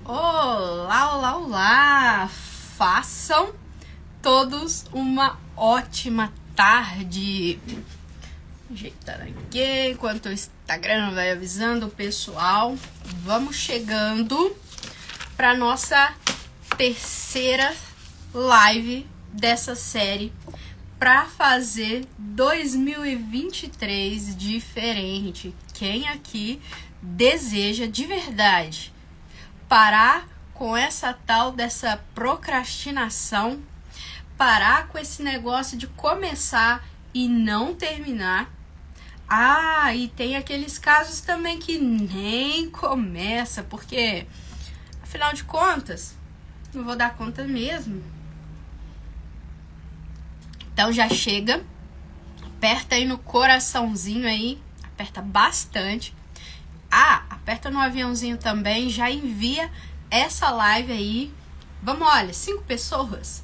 Olá, olá, olá! Façam todos uma ótima tarde. Ajeitando aqui enquanto o Instagram vai avisando o pessoal. Vamos chegando para nossa terceira live dessa série para fazer 2023 diferente. Quem aqui deseja de verdade parar com essa tal dessa procrastinação, parar com esse negócio de começar e não terminar? Ah, e tem aqueles casos também que nem começa, porque afinal de contas, não vou dar conta mesmo. Então já chega, aperta aí no coraçãozinho aí, aperta bastante. Ah, aperta no aviãozinho também, já envia essa live aí. Vamos, olha, 5 pessoas.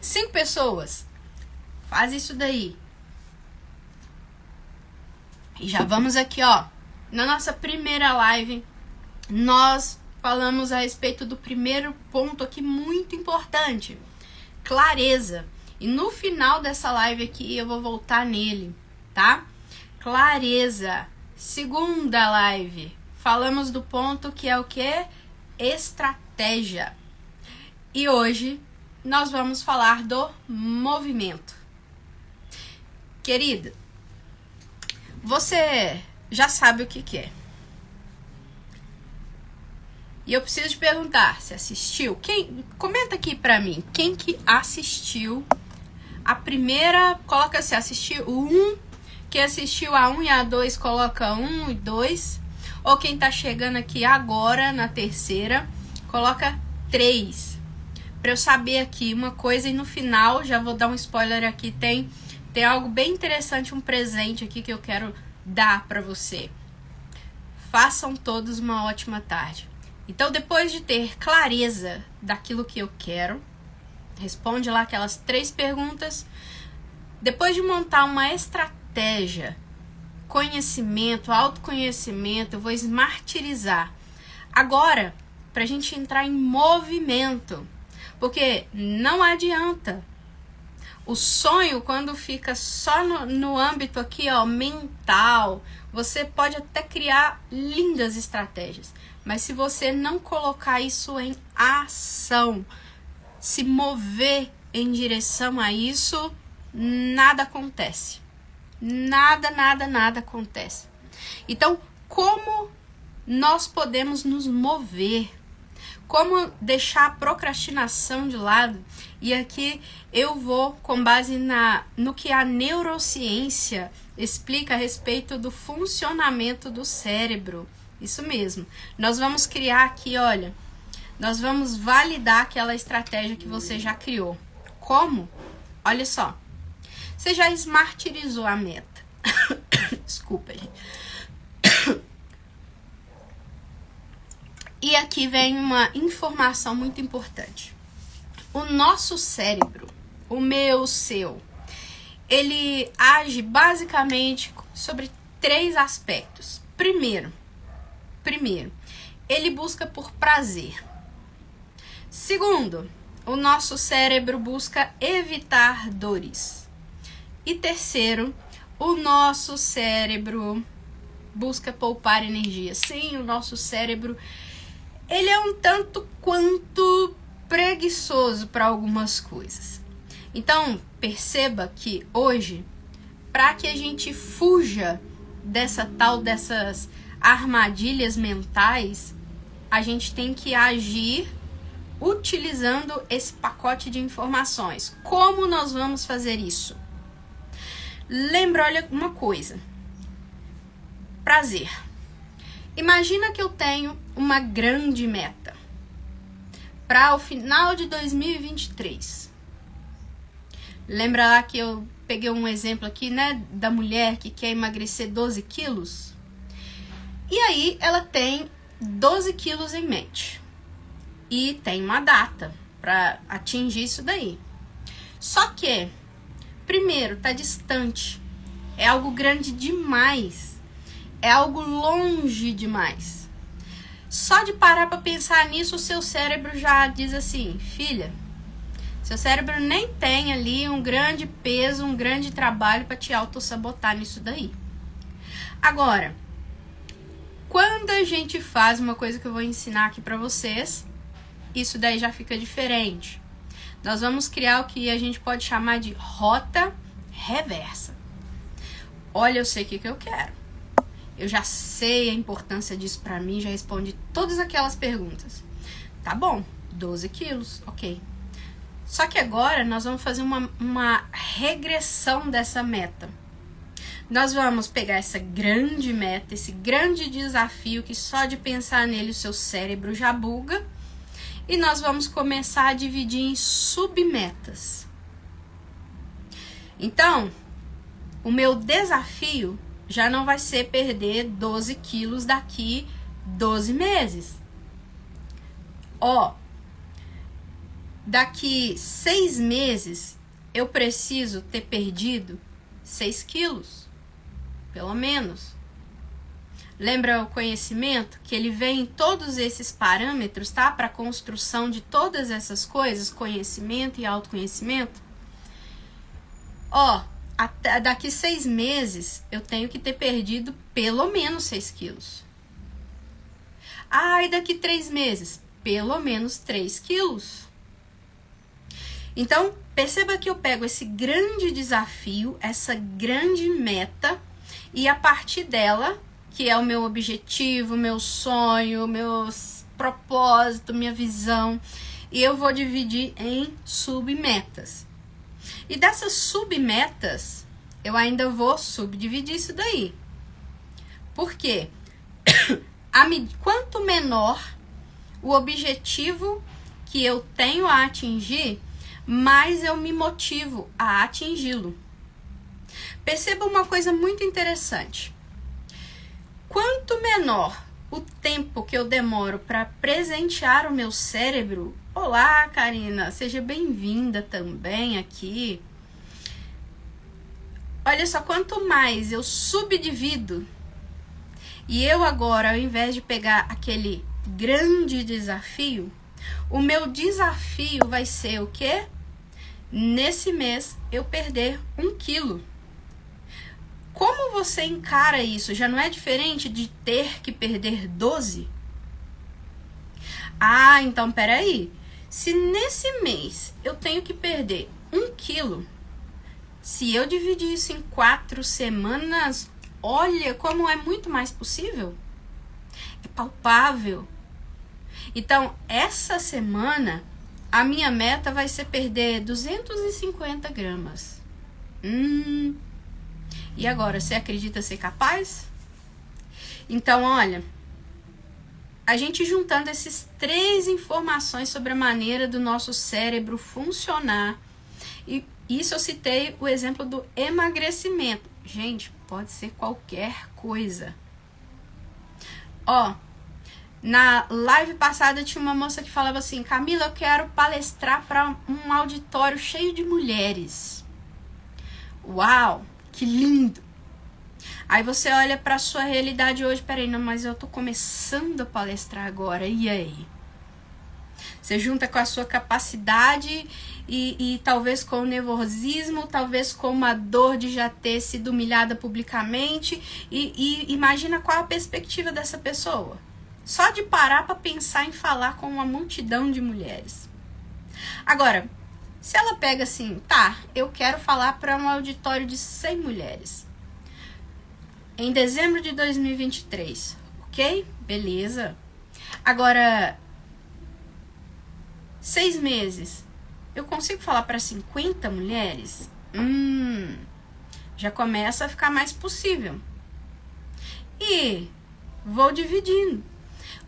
5 pessoas. Faz isso daí. E já vamos aqui, ó. Na nossa primeira live, nós falamos a respeito do primeiro ponto aqui muito importante. Clareza. E no final dessa live aqui, eu vou voltar nele, tá? Clareza. Segunda live, falamos do ponto que é o quê? Estratégia. E hoje nós vamos falar do movimento. Querida, você já sabe o que é. E eu preciso te perguntar, você assistiu? Comenta aqui pra mim, quem que assistiu a primeira, coloca assim, assistiu o 1. Quem assistiu a 1 e a 2, coloca 1 e 2. Ou quem tá chegando aqui agora, na terceira, coloca 3. Pra eu saber aqui uma coisa. E no final, já vou dar um spoiler aqui, tem algo bem interessante, um presente aqui que eu quero dar pra você. Façam todos uma ótima tarde. Então, depois de ter clareza daquilo que eu quero, responde lá aquelas 3 perguntas. Depois de montar uma estratégia, conhecimento, autoconhecimento, eu vou smartizar. Agora, pra gente entrar em movimento, porque não adianta. O sonho, quando fica só no âmbito aqui, ó, mental, você pode até criar lindas estratégias, mas se você não colocar isso em ação, se mover em direção a isso, nada acontece. Nada acontece. Então, como nós podemos nos mover? Como deixar a procrastinação de lado? E aqui eu vou, com base no que a neurociência explica a respeito do funcionamento do cérebro. Isso mesmo. Nós vamos criar aqui, olha, nós vamos validar aquela estratégia que você já criou. Como? Olha só. Você já smartizou a meta. Desculpa, gente. E aqui vem uma informação muito importante. O nosso cérebro, o meu, o seu, ele age basicamente sobre 3 aspectos. Primeiro, ele busca por prazer. Segundo, o nosso cérebro busca evitar dores. E terceiro, o nosso cérebro busca poupar energia. Sim, o nosso cérebro, ele é um tanto quanto preguiçoso para algumas coisas. Então, perceba que hoje, para que a gente fuja dessas armadilhas mentais, a gente tem que agir utilizando esse pacote de informações. Como nós vamos fazer isso? Lembra, olha uma coisa. Prazer. Imagina que eu tenho uma grande meta para o final de 2023. Lembra lá que eu peguei um exemplo aqui, né, da mulher que quer emagrecer 12 quilos? E aí ela tem 12 quilos em mente. E tem uma data para atingir isso daí. Só que primeiro, tá distante. É algo grande demais. É algo longe demais. Só de parar para pensar nisso, o seu cérebro já diz assim, filha, seu cérebro nem tem ali um grande peso, um grande trabalho para te autossabotar nisso daí. Agora, quando a gente faz uma coisa que eu vou ensinar aqui para vocês, isso daí já fica diferente. Nós vamos criar o que a gente pode chamar de rota reversa. Olha, eu sei o que eu quero. Eu já sei a importância disso pra mim, já respondi todas aquelas perguntas. Tá bom, 12 quilos, ok. Só que agora nós vamos fazer uma regressão dessa meta. Nós vamos pegar essa grande meta, esse grande desafio que só de pensar nele o seu cérebro já buga, e nós vamos começar a dividir em submetas. Então, o meu desafio já não vai ser perder 12 quilos daqui 12 meses. Ó, daqui 6 meses eu preciso ter perdido 6 quilos. Pelo menos. Lembra o conhecimento? Que ele vem em todos esses parâmetros, tá? Para a construção de todas essas coisas, conhecimento e autoconhecimento. Ó, até daqui 6 meses eu tenho que ter perdido pelo menos 6 quilos. Ah, e daqui 3 meses? Pelo menos 3 quilos. Então, perceba que eu pego esse grande desafio, essa grande meta, e a partir dela, que é o meu objetivo, meu sonho, meu propósito, minha visão, e eu vou dividir em submetas. E dessas submetas, eu ainda vou subdividir isso daí. Por quê? Quanto menor o objetivo que eu tenho a atingir, mais eu me motivo a atingi-lo. Perceba uma coisa muito interessante. Quanto menor o tempo que eu demoro para presentear o meu cérebro... Olá, Karina, seja bem-vinda também aqui. Olha só, quanto mais eu subdivido, e eu agora, ao invés de pegar aquele grande desafio, o meu desafio vai ser o quê? Nesse mês, eu perder 1 quilo. Como você encara isso? Já não é diferente de ter que perder 12? Ah, então peraí. Se nesse mês eu tenho que perder 1 quilo, se eu dividir isso em 4 semanas, olha como é muito mais possível. É palpável. Então, essa semana, a minha meta vai ser perder 250 gramas. E agora, você acredita ser capaz? Então, olha, a gente juntando essas 3 informações sobre a maneira do nosso cérebro funcionar, e isso eu citei o exemplo do emagrecimento. Gente, pode ser qualquer coisa. Ó, na live passada tinha uma moça que falava assim, Camila, eu quero palestrar para um auditório cheio de mulheres. Uau, que lindo! Aí você olha para a sua realidade hoje, peraí, não, mas eu tô começando a palestrar agora, e aí? Você junta com a sua capacidade e talvez com o nervosismo, talvez com uma dor de já ter sido humilhada publicamente, e imagina qual a perspectiva dessa pessoa. Só de parar para pensar em falar com uma multidão de mulheres. Agora, se ela pega assim, tá, eu quero falar para um auditório de 100 mulheres. Em dezembro de 2023, ok? Beleza. Agora, 6 meses, eu consigo falar para 50 mulheres? Já começa a ficar mais possível. E vou dividindo.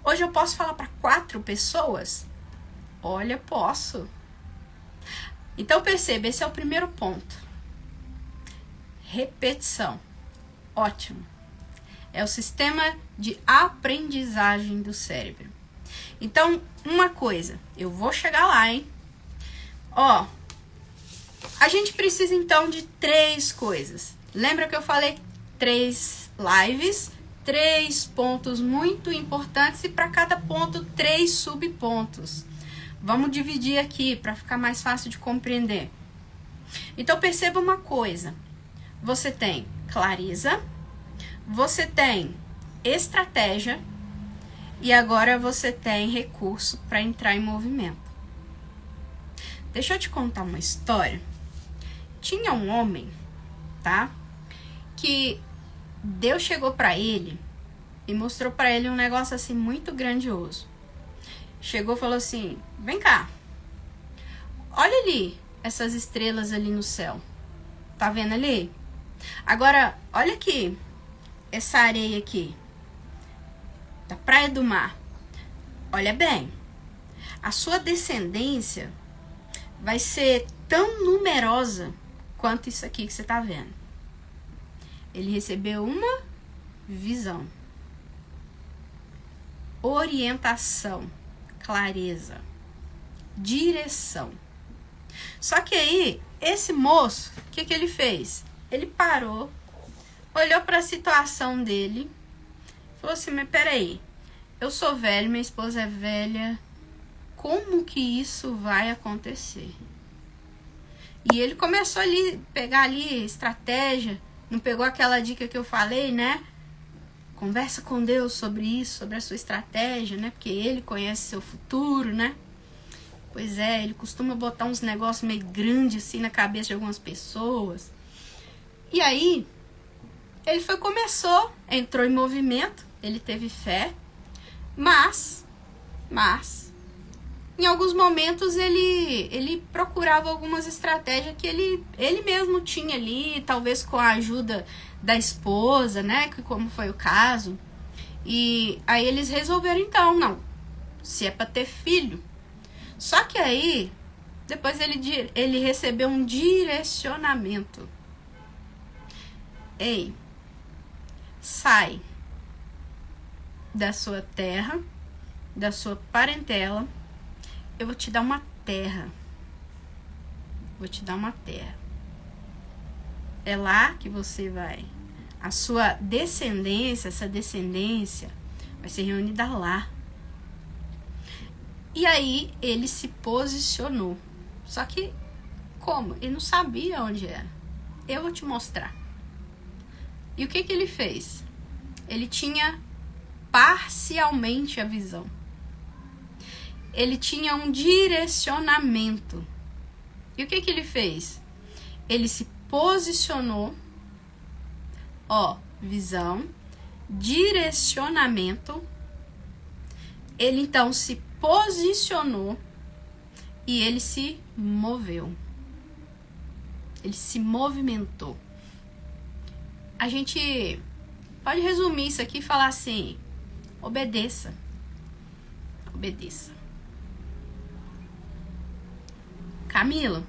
Hoje eu posso falar para 4 pessoas? Olha, posso. Então perceba, esse é o primeiro ponto. Repetição. Ótimo. É o sistema de aprendizagem do cérebro. Então, uma coisa, eu vou chegar lá, hein? Ó, a gente precisa então de 3 coisas. Lembra que eu falei 3 lives, 3 pontos muito importantes e para cada ponto 3 subpontos. Vamos dividir aqui para ficar mais fácil de compreender. Então perceba uma coisa. Você tem clareza, você tem estratégia e agora você tem recurso para entrar em movimento. Deixa eu te contar uma história. Tinha um homem, tá? Que Deus chegou para ele e mostrou para ele um negócio assim muito grandioso. Chegou e falou assim: vem cá, olha ali essas estrelas ali no céu, tá vendo ali? Agora olha aqui essa areia aqui da praia do mar. Olha bem, a sua descendência vai ser tão numerosa quanto isso aqui que você tá vendo. Ele recebeu uma visão, orientação, clareza, direção. Só que aí, esse moço, o que ele fez? Ele parou, olhou para a situação dele, falou assim: mas peraí, eu sou velho, minha esposa é velha, como que isso vai acontecer? E ele começou ali, pegar ali estratégia, não pegou aquela dica que eu falei, né? Conversa com Deus sobre isso, sobre a sua estratégia, né? Porque ele conhece seu futuro, né? Pois é, ele costuma botar uns negócios meio grandes assim na cabeça de algumas pessoas. E aí, ele começou, entrou em movimento, ele teve fé, mas em alguns momentos ele procurava algumas estratégias que ele mesmo tinha ali, talvez com a ajuda da esposa, né, que como foi o caso. E aí eles resolveram então, não, se é para ter filho. Só que aí, depois ele recebeu um direcionamento. Ei, sai da sua terra, da sua parentela, eu vou te dar uma terra. Vou te dar uma terra. É lá que você vai. A sua descendência, essa descendência, vai ser reunida lá. E aí ele se posicionou. Só que como? Ele não sabia onde era. Eu vou te mostrar. E o que ele fez? Ele tinha parcialmente a visão. Ele tinha um direcionamento. E o que ele fez? Ele se posicionou, visão, direcionamento. Ele então se posicionou e ele se moveu. Ele se movimentou. A gente pode resumir isso aqui e falar assim: obedeça. Obedeça. Camila,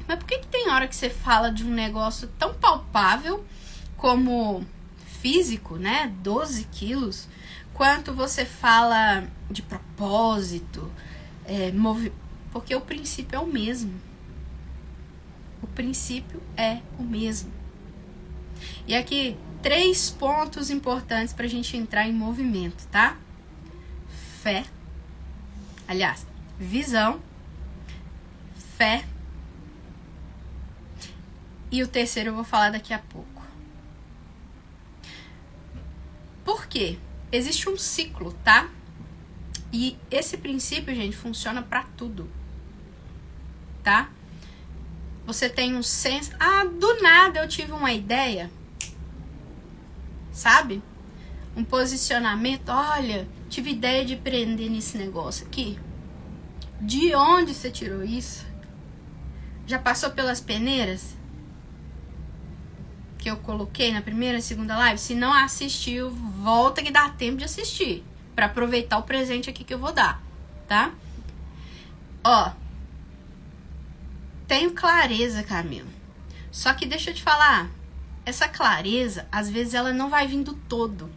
mas por que tem hora que você fala de um negócio tão palpável como físico, né? 12 quilos, quanto você fala de propósito, porque o princípio é o mesmo. O princípio é o mesmo. E aqui, 3 pontos importantes para a gente entrar em movimento, tá? Fé. Aliás, visão. Fé. E o terceiro eu vou falar daqui a pouco. Por quê? Existe um ciclo, tá? E esse princípio, gente, funciona para tudo. Tá? Você tem um senso... do nada eu tive uma ideia. Sabe? Um posicionamento. Olha, tive ideia de prender nesse negócio aqui. De onde você tirou isso? Já passou pelas peneiras que eu coloquei na primeira e segunda live? Se não assistiu, volta que dá tempo de assistir, para aproveitar o presente aqui que eu vou dar, tá? Tenho clareza, Camila. Só que deixa eu te falar, essa clareza, às vezes ela não vai vindo todo.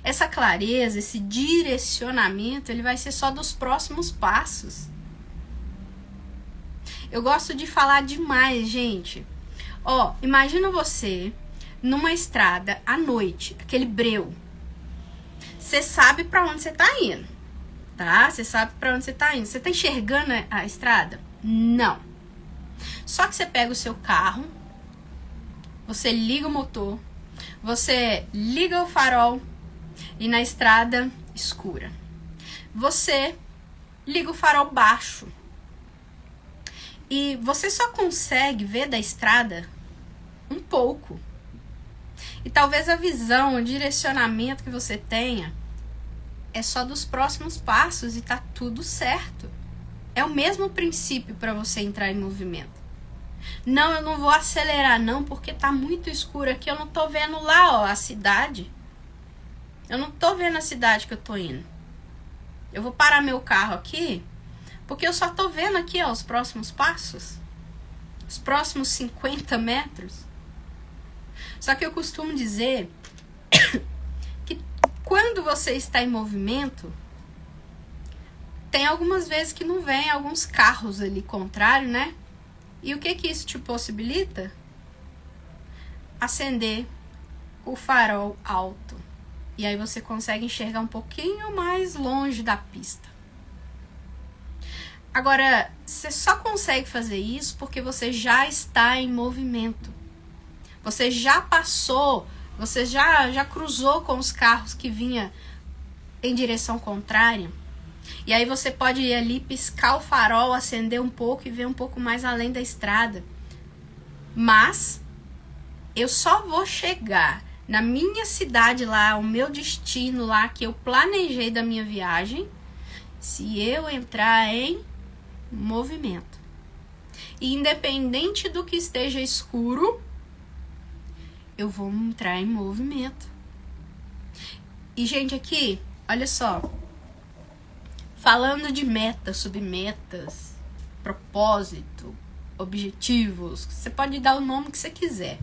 Essa clareza, esse direcionamento, ele vai ser só dos próximos passos. Eu gosto de falar demais, gente. Imagina você numa estrada à noite, aquele breu, você sabe para onde você tá indo, tá? Você sabe para onde você tá indo. Você tá enxergando a estrada? Não. Só que você pega o seu carro, você liga o motor, você liga o farol e na estrada escura. Você liga o farol baixo e você só consegue ver da estrada um pouco. E talvez a visão, o direcionamento que você tenha é só dos próximos passos e tá tudo certo. É o mesmo princípio para você entrar em movimento. Não, eu não vou acelerar não, porque tá muito escuro aqui, eu não tô vendo lá, ó, a cidade. Eu não tô vendo a cidade que eu tô indo. Eu vou parar meu carro aqui, porque eu só tô vendo aqui, ó, os próximos passos. Os próximos 50 metros. Só que eu costumo dizer que quando você está em movimento, tem algumas vezes que não vem alguns carros ali contrário, né? E o que que isso te possibilita? Acender o farol alto. E aí você consegue enxergar um pouquinho mais longe da pista. Agora, você só consegue fazer isso porque você já está em movimento. Você já passou, você já cruzou com os carros que vinham em direção contrária. E aí você pode ir ali, piscar o farol, acender um pouco e ver um pouco mais além da estrada. Mas eu só vou chegar na minha cidade lá, o meu destino lá que eu planejei da minha viagem, se eu entrar em movimento. E independente do que esteja escuro, eu vou entrar em movimento. E, gente, aqui, olha só. Falando de metas, submetas, propósito, objetivos, você pode dar o nome que você quiser.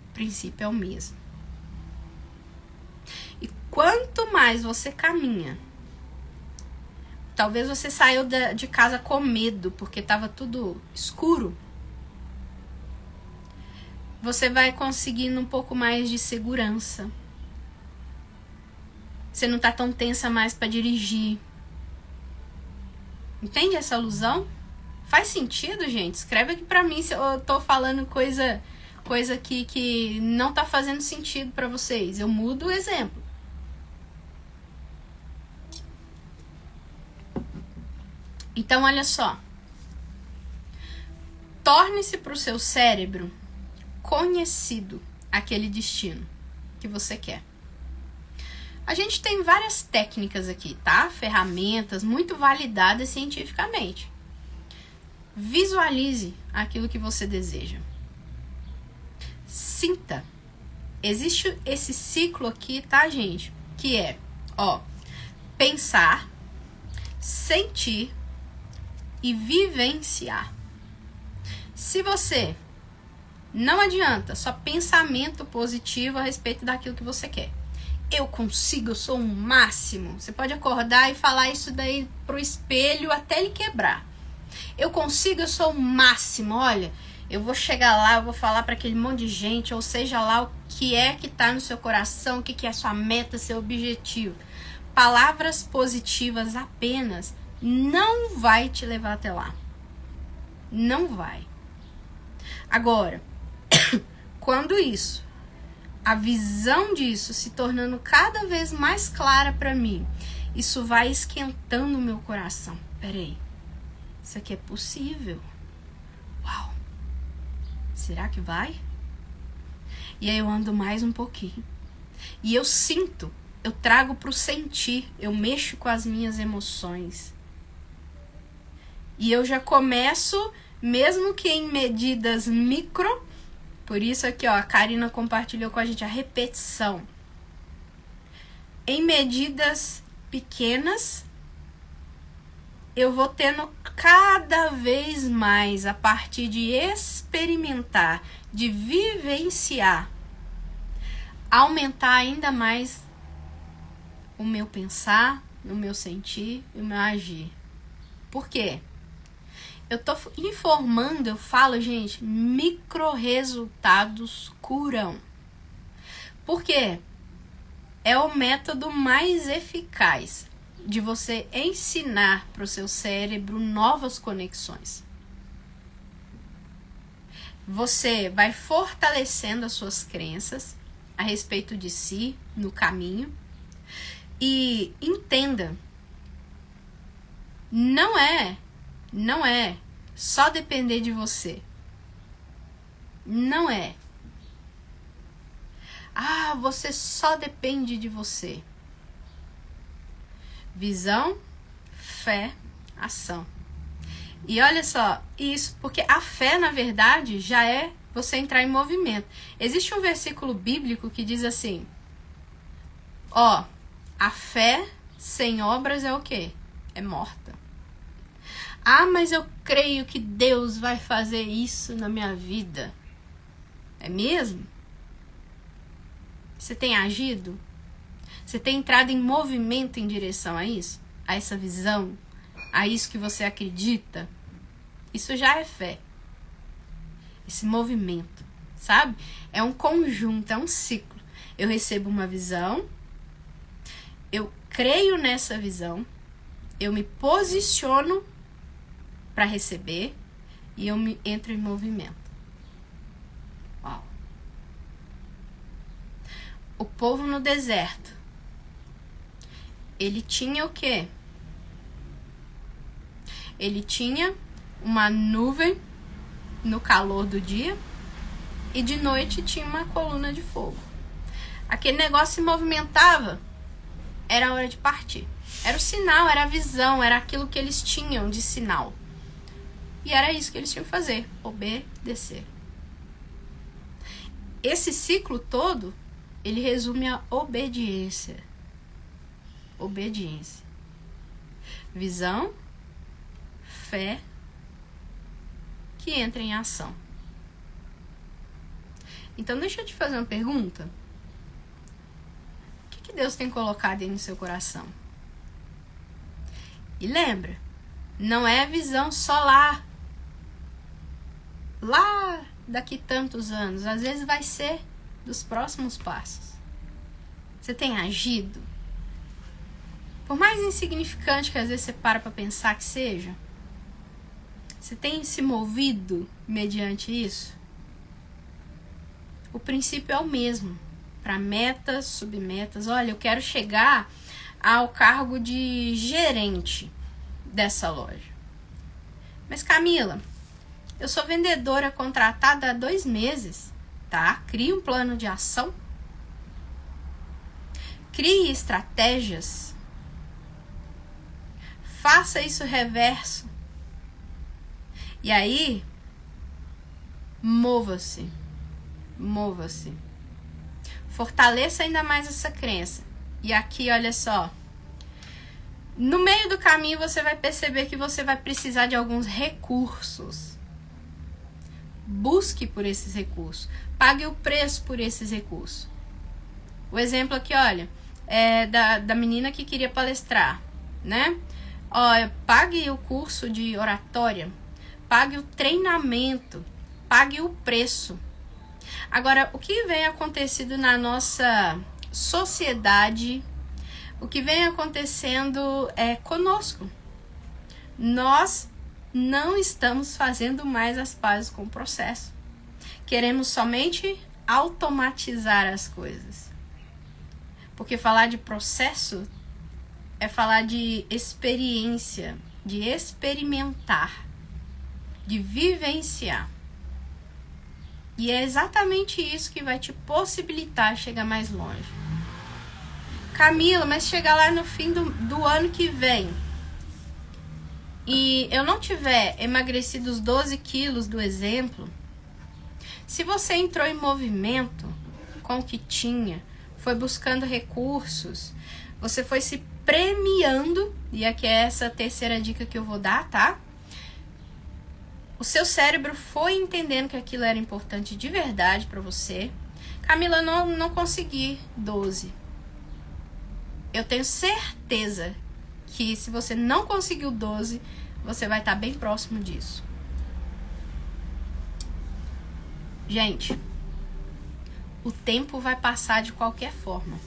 O princípio é o mesmo. E quanto mais você caminha, talvez você saiu de casa com medo, porque estava tudo escuro, você vai conseguindo um pouco mais de segurança. Você não tá tão tensa mais para dirigir. Entende essa alusão? Faz sentido, gente? Escreve aqui pra mim se eu tô falando coisa que não tá fazendo sentido para vocês. Eu mudo o exemplo. Então, olha só. Torne-se pro seu cérebro conhecido aquele destino que você quer. A gente tem várias técnicas aqui, tá? Ferramentas muito validadas cientificamente. Visualize aquilo que você deseja. Sinta. Existe esse ciclo aqui, tá, gente? Que é, ó, pensar, sentir e vivenciar. Se você não adianta só pensamento positivo a respeito daquilo que você quer. Eu consigo, eu sou um máximo. Você pode acordar e falar isso daí pro espelho até ele quebrar. Eu consigo, eu sou o máximo. Olha, eu vou chegar lá, eu vou falar para aquele monte de gente, ou seja lá o que é que tá no seu coração, o que é sua meta, seu objetivo. Palavras positivas apenas não vai te levar até lá. Não vai. Agora, quando isso, a visão disso se tornando cada vez mais clara para mim, isso vai esquentando o meu coração. Peraí, isso aqui é possível? Uau! Será que vai? E aí eu ando mais um pouquinho. E eu sinto, eu trago pro sentir, eu mexo com as minhas emoções. E eu já começo, mesmo que em medidas micro. Por isso aqui, ó, a Karina compartilhou com a gente a repetição. Em medidas pequenas, eu vou tendo cada vez mais, a partir de experimentar, de vivenciar, aumentar ainda mais o meu pensar, o meu sentir e o meu agir. Por quê? eu tô informando, eu falo, gente, micro-resultados curam. Por quê? É o método mais eficaz de você ensinar para o seu cérebro novas conexões. Você vai fortalecendo as suas crenças a respeito de si no caminho. E entenda, não é só depender de você. Não é. Ah, você só depende de você. Visão, fé, ação. E olha só, isso, porque a fé, na verdade, já é você entrar em movimento. Existe um versículo bíblico que diz assim, ó, a fé sem obras é o quê? É morta. Ah, mas eu creio que Deus vai fazer isso na minha vida. É mesmo? Você tem agido? Você tem entrado em movimento em direção a isso? A essa visão? A isso que você acredita? Isso já é fé. Esse movimento, sabe? É um conjunto, é um ciclo. Eu recebo uma visão, eu creio nessa visão, eu me posiciono para receber e eu entro em movimento. Uau. O povo no deserto, ele tinha o quê? Ele tinha uma nuvem no calor do dia e de noite tinha uma coluna de fogo. Aquele negócio se movimentava, era a hora de partir. Era o sinal, era a visão, era aquilo que eles tinham de sinal. E era isso que eles tinham que fazer, obedecer. Esse ciclo todo, ele resume a obediência. Obediência. Visão, fé, que entra em ação. Então, deixa eu te fazer uma pergunta. O que Deus tem colocado aí no seu coração? E lembra, não é visão só lá daqui tantos anos. Às vezes vai ser dos próximos passos. Você tem agido? Por mais insignificante que às vezes você para pensar que seja, você tem se movido mediante isso? O princípio é o mesmo. Para metas, submetas. Olha, eu quero chegar ao cargo de gerente dessa loja. Mas Camila, eu sou vendedora contratada há 2 meses, tá? Crie um plano de ação. Crie estratégias. Faça isso reverso. E aí, mova-se. Mova-se. Fortaleça ainda mais essa crença. E aqui, olha só. No meio do caminho, você vai perceber que você vai precisar de alguns recursos. Busque por esses recursos. Pague o preço por esses recursos. O exemplo aqui, olha, é da menina que queria palestrar, né? Olha, pague o curso de oratória. Pague o treinamento. Pague o preço. Agora, o que vem acontecendo na nossa sociedade, o que vem acontecendo conosco? Nós não estamos fazendo mais as pazes com o processo. Queremos somente automatizar as coisas. Porque falar de processo é falar de experiência, de experimentar, de vivenciar. E é exatamente isso que vai te possibilitar chegar mais longe. Camila, mas chegar lá no fim do ano que vem e eu não tiver emagrecido os 12 quilos do exemplo, se você entrou em movimento com o que tinha, foi buscando recursos, você foi se premiando, e aqui é essa terceira dica que eu vou dar, tá? O seu cérebro foi entendendo que aquilo era importante de verdade para você. Camila, não consegui 12. Eu tenho certeza que se você não conseguiu 12, você vai estar bem próximo disso. Gente, o tempo vai passar de qualquer forma.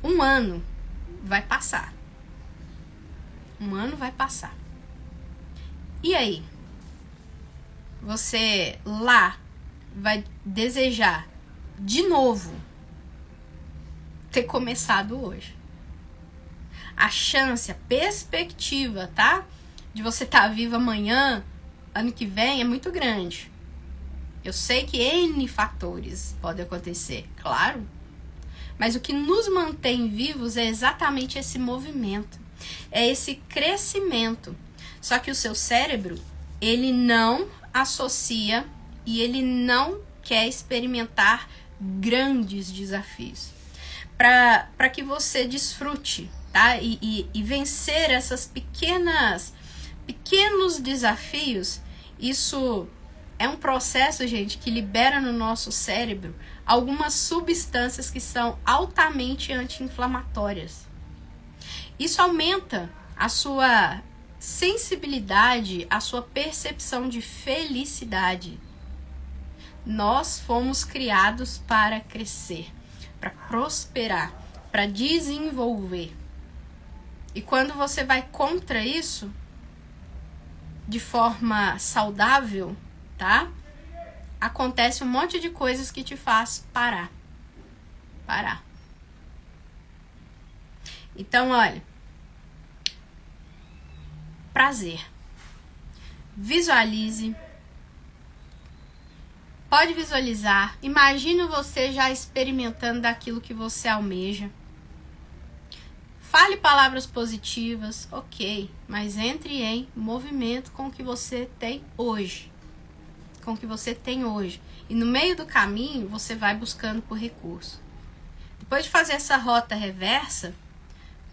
Um ano vai passar. Um ano vai passar. E aí? Você lá vai desejar de novo ter começado hoje. A chance, a perspectiva, tá? De você estar vivo amanhã, ano que vem, é muito grande. Eu sei que N fatores podem acontecer, claro. Mas o que nos mantém vivos é exatamente esse movimento. É esse crescimento. Só que o seu cérebro, ele não associa e ele não quer experimentar grandes desafios. Para que você desfrute, tá? E vencer essas pequenos desafios, isso é um processo, gente, que libera no nosso cérebro algumas substâncias que são altamente anti-inflamatórias. Isso aumenta a sua sensibilidade, a sua percepção de felicidade. Nós fomos criados para crescer, para prosperar, para desenvolver. E quando você vai contra isso, de forma saudável, tá? Acontece um monte de coisas que te faz parar. Então, olha. Prazer. Visualize. Pode visualizar. Imagine você já experimentando daquilo que você almeja. Fale palavras positivas, ok. Mas entre em movimento com o que você tem hoje. Com o que você tem hoje. E no meio do caminho, você vai buscando por recurso. Depois de fazer essa rota reversa,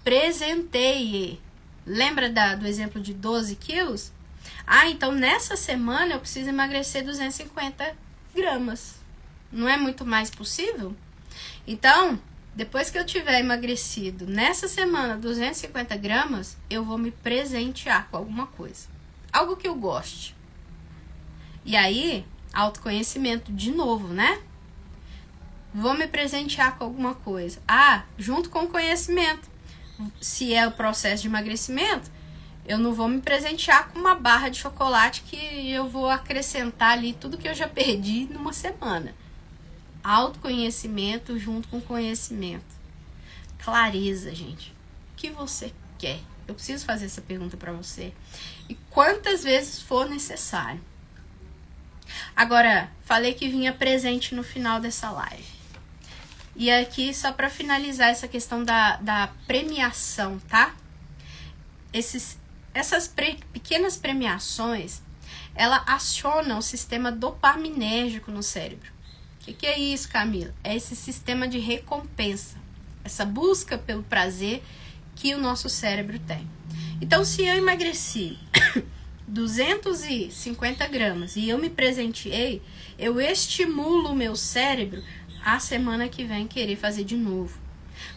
presenteie. Lembra do exemplo de 12 quilos? Então nessa semana eu preciso emagrecer 250 gramas. Não é muito mais possível? Então, depois que eu tiver emagrecido nessa semana 250 gramas, eu vou me presentear com alguma coisa. Algo que eu goste. E aí, autoconhecimento de novo, né? Vou me presentear com alguma coisa. Junto com o conhecimento. Se é o processo de emagrecimento, eu não vou me presentear com uma barra de chocolate que eu vou acrescentar ali tudo que eu já perdi numa semana. Autoconhecimento junto com conhecimento. Clareza, gente. O que você quer? Eu preciso fazer essa pergunta para você. E quantas vezes for necessário. Agora, falei que vinha presente no final dessa live. E aqui, só para finalizar essa questão da premiação, tá? Essas pequenas premiações, ela aciona o sistema dopaminérgico no cérebro. O que é isso, Camila? É esse sistema de recompensa. Essa busca pelo prazer que o nosso cérebro tem. Então, se eu emagreci 250 gramas e eu me presenteei, eu estimulo o meu cérebro a semana que vem querer fazer de novo.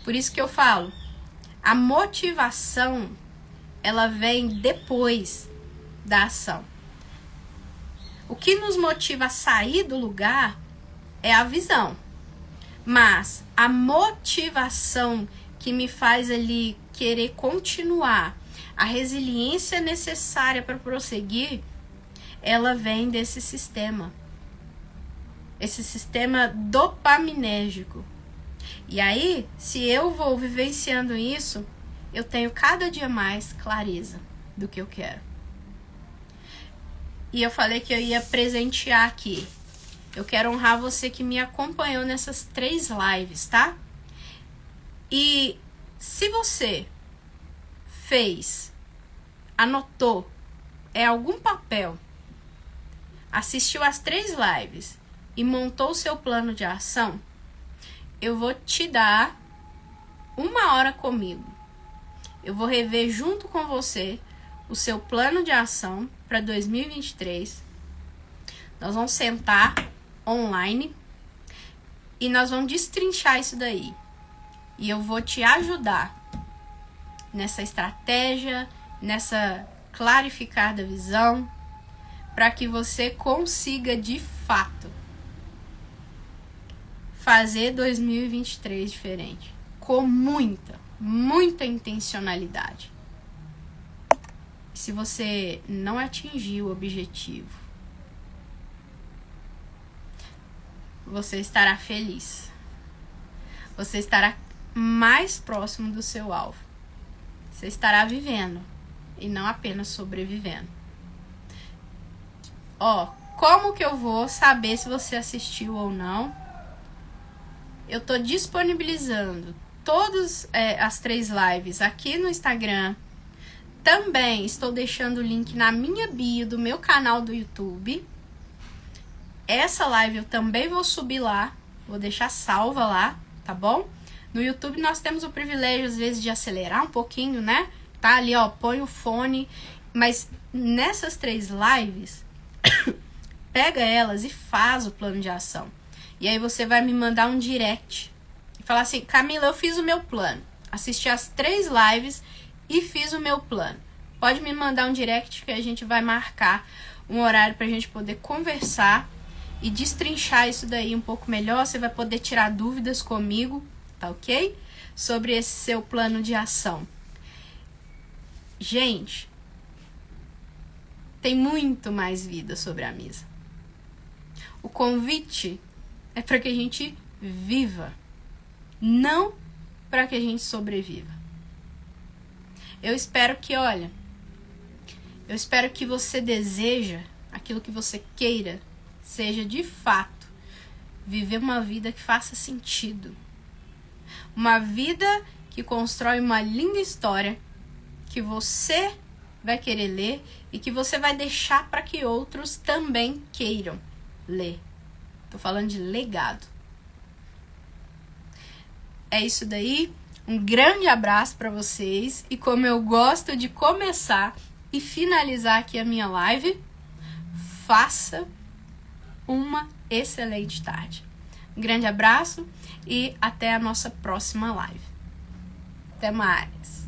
Por isso que eu falo, a motivação, ela vem depois da ação. O que nos motiva a sair do lugar é a visão. Mas a motivação que me faz ali querer continuar, a resiliência necessária para prosseguir, ela vem desse sistema. Esse sistema dopaminérgico. E aí, se eu vou vivenciando isso, eu tenho cada dia mais clareza do que eu quero. E eu falei que eu ia presentear aqui. Eu quero honrar você que me acompanhou nessas 3 lives, tá? E se você fez, anotou, algum papel, assistiu as 3 lives e montou o seu plano de ação, eu vou te dar 1 hora comigo. Eu vou rever junto com você o seu plano de ação para 2023. Nós vamos sentar online e nós vamos destrinchar isso daí. E eu vou te ajudar nessa estratégia nessa clarificar da visão, para que você consiga de fato fazer 2023 diferente, com muita intencionalidade. Se você não atingir o objetivo, você estará feliz. Você estará mais próximo do seu alvo. Você estará vivendo e não apenas sobrevivendo. Como que eu vou saber se você assistiu ou não? Eu tô disponibilizando todas as 3 lives aqui no Instagram. Também estou deixando o link na minha bio do meu canal do YouTube. Essa live eu também vou subir lá, vou deixar salva lá, tá bom? No YouTube nós temos o privilégio às vezes de acelerar um pouquinho, né? Tá ali, põe o fone, mas nessas 3 lives, pega elas e faz o plano de ação. E aí você vai me mandar um direct e falar assim: Camila, eu fiz o meu plano, assisti as 3 lives e fiz o meu plano. Pode me mandar um direct que a gente vai marcar um horário pra gente poder conversar e destrinchar isso daí um pouco melhor. Você vai poder tirar dúvidas comigo, tá ok? Sobre esse seu plano de ação. Gente, tem muito mais vida sobre a mesa. O convite é para que a gente viva, não para que a gente sobreviva. Eu espero que, eu espero que você deseja aquilo que você queira, seja de fato viver uma vida que faça sentido. Uma vida que constrói uma linda história que você vai querer ler e que você vai deixar para que outros também queiram ler. Tô falando de legado. É isso daí. Um grande abraço para vocês. E como eu gosto de começar e finalizar aqui a minha live, faça uma excelente tarde. Um grande abraço e até a nossa próxima live. Até mais.